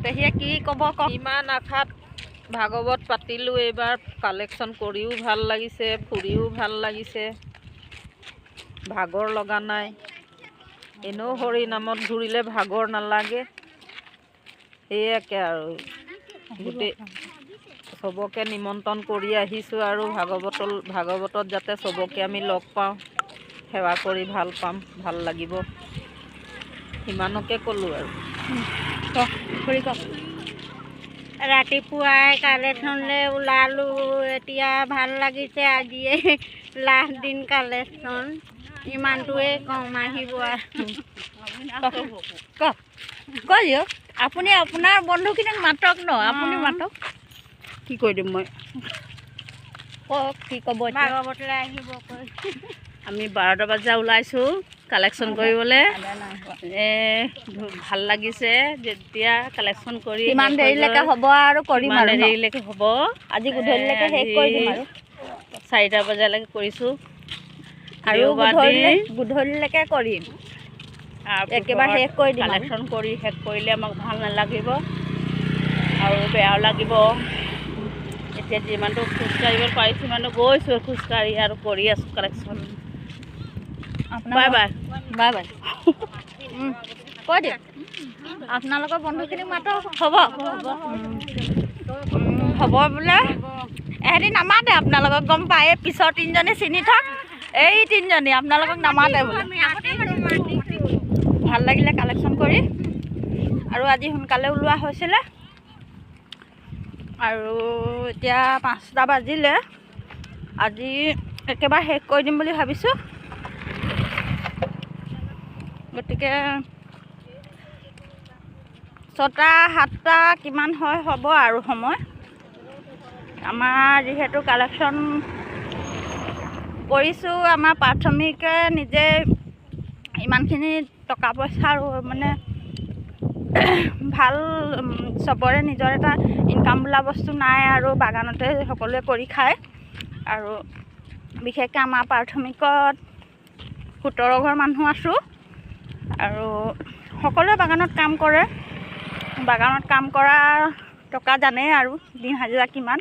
পেহীয়ে কি ক'ব ইমান আশাত ভাগৱত পাতিলোঁ এইবাৰ কালেকশ্যন কৰিও ভাল লাগিছে ফুৰিও ভাল লাগিছে ভাগৰ লগা নাই এনেও হৰি নামত ঘূৰিলে ভাগৰ নালাগে সেয়াকে আৰু গোটেই চবকে নিমন্ত্ৰণ কৰি আহিছোঁ আৰু ভাগৱতত যাতে চবকে আমি লগ পাওঁ সেৱা কৰি ভাল পাম ভাল লাগিব সিমানকে ক'লোঁ আৰু ৰাতিপুৱাই কালেকশ্যনলৈ ওলালোঁ এতিয়া ভাল লাগিছে আজিয়ে লাষ্ট দিন কালেকশ্যন ইমানটোৱে কম আহিব কৈ আপুনি আপোনাৰ বন্ধুখিনিক মাতক ন আপুনি মাতক কি কৈ দিম মই কওক কি ক'ব ভাগৱতলৈ আহিব কৈ আমি 12টা বজাত ওলাইছোঁ কালেকশ্যন কৰিবলৈ ভাল লাগিছে যেতিয়া কালেকশ্যন কৰি ইমান দেৰিলৈকে হ'ব আৰু কৰিম আৰু দেৰিলৈকে হ'ব আজি গধূলিলৈকে শেষ কৰি দিম আৰু 4টা বজালৈকে কৰিছোঁ আৰু গধূলিলৈকে কৰিম একেবাৰে শেষ কৰি দিম কালেকশ্যন কৰি শেষ কৰিলে আমাক ভাল নালাগিব আৰু বেয়াও লাগিব এতিয়া যিমানটো খোজকাঢ়িব পাৰিছোঁ সিমানটো গৈছোঁ খোজকাঢ়ি আৰু কৰি আছোঁ collection bye bye bye bye কৈ দিয়ক আপোনালোকৰ বন্ধুখিনিক মাতক হ'ব হ'ব বোলে এহেঁতি নামাতে আপোনালোকক গম পায় এই পিছৰ 3জনী চিনি থক এই 3জনী আপোনালোকক নামাতে বোলে ভাল লাগিলে কালেকশ্যন কৰি আৰু আজি সোনকালে ওলোৱা হৈছিলে আৰু এতিয়া 5টা বাজিলে আজি একেবাৰে শেষ কৰি দিম বুলি ভাবিছোঁ গতিকে 6টা 7টা কিমান হয় হ'ব আৰু সময় আমাৰ যিহেতু কালেকশ্যন কৰিছোঁ আমাৰ প্ৰাথমিকে নিজে ইমানখিনি টকা পইচা আৰু মানে ভাল চবৰে নিজৰ এটা ইনকাম বোলা বস্তু নাই আৰু বাগানতে সকলোৱে কৰি খায় আৰু বিশেষকৈ আমাৰ প্ৰাথমিকত 17 ঘৰ মানুহ আছোঁ আৰু সকলোৱে বাগানত কাম কৰে বাগানত কাম কৰা টকা জানেই আৰু দিন হাজিৰা কিমান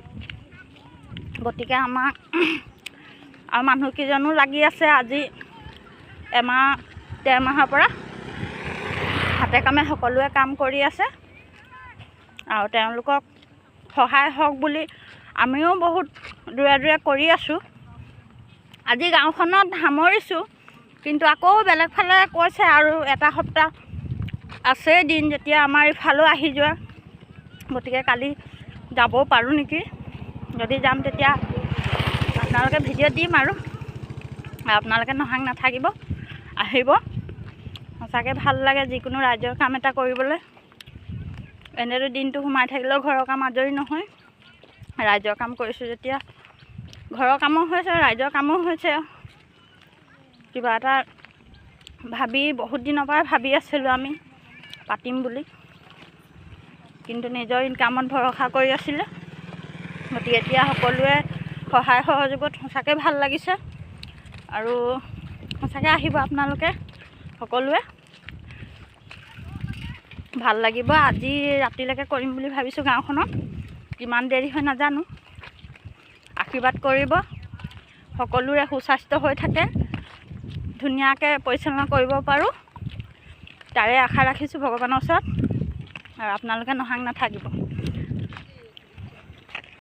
গতিকে আমাৰ আৰু মানুহকেইজনো লাগি আছে আজি এমাহ 1.5 মাহৰ পৰা হাতে কামে সকলোৱে কাম কৰি আছে আৰু তেওঁলোকক সহায় হওক বুলি আমিও বহুত দূৰে কৰি আছোঁ আজি গাঁওখনত সামৰিছোঁ কিন্তু আকৌ বেলেগ ফালে কৈছে আৰু এটা সপ্তাহ আছে দিন যেতিয়া আমাৰ ইফালেও আহি যোৱা গতিকে কালি যাব পাৰোঁ নেকি যদি যাম তেতিয়া আপোনালোকে ভিডিঅ' দিম আৰু আপোনালোকে নহাং নাথাকিব আহিব সঁচাকৈ ভাল লাগে যিকোনো ৰাজ্যৰ কাম এটা কৰিবলৈ এনেতো দিনটো সোমাই থাকিলেও ঘৰৰ কাম আজৰি নহয় ৰাজ্যৰ কাম কৰিছোঁ যেতিয়া ঘৰৰ কামো হৈছে ৰাজ্যৰ কামো হৈছে কিবা এটা ভাবি বহুত দিনৰ পৰা ভাবি আছিলোঁ আমি পাতিম বুলি কিন্তু নিজৰ ইনকামত ভৰসা কৰি আছিলে গতিকে এতিয়া সকলোৱে সহায় সহযোগত সঁচাকৈ ভাল লাগিছে আৰু সঁচাকৈ আহিব আপোনালোকে সকলোৱে ভাল লাগিব আজি ৰাতিলৈকে কৰিম বুলি ভাবিছোঁ গাঁওখনত কিমান দেৰি হয় নাজানো আশীৰ্বাদ কৰিব সকলোৰে সুস্বাস্থ্য হৈ থাকে ধুনীয়াকৈ পৰিচালনা কৰিব পাৰোঁ তাৰে আশা ৰাখিছোঁ ভগৱানৰ ওচৰত আৰু আপোনালোকে নহাং নাথাকিব